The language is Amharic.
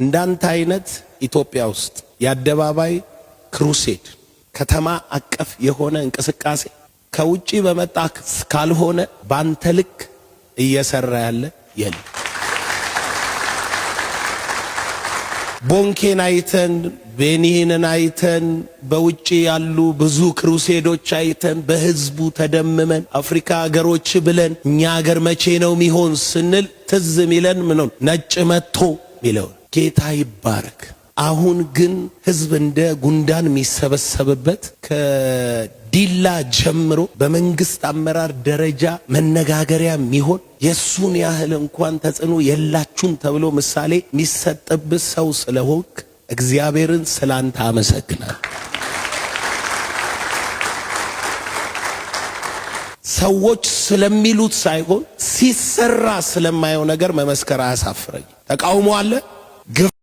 እንዳንተ አይነት ኢትዮጵያ ውስጥ የአደባባይ ክሩሴድ ከተማ አቀፍ የሆነ እንቅስቃሴ ከውጪ በመጣ ካልሆነ ባንተ ልክ እየሰራ ያለ የለም። ቦንኬን አይተን ቤኒንን አይተን በውጪ ያሉ ብዙ ክሩሴዶች አይተን በህዝቡ ተደምመን አፍሪካ ሀገሮች ብለን እኛ ሀገር መቼ ነው ሚሆን ስንል ትዝ ሚለን ምን ነው ነጭ መጥቶ ሚለው ጌታ ይባረክ። አሁን ግን ህዝብ እንደ ጉንዳን የሚሰበሰብበት ከዲላ ጀምሮ በመንግስት አመራር ደረጃ መነጋገሪያ የሚሆን የሱን ያህል እንኳን ተጽዕኖ የላችሁም ተብሎ ምሳሌ የሚሰጥብህ ሰው ስለሆንክ እግዚአብሔርን ስላንተ አመሰግናለሁ። ሰዎች ስለሚሉት ሳይሆን ሲሰራ ስለማየው ነገር መመስከር አያሳፍረኝ። ተቃውሞ አለ።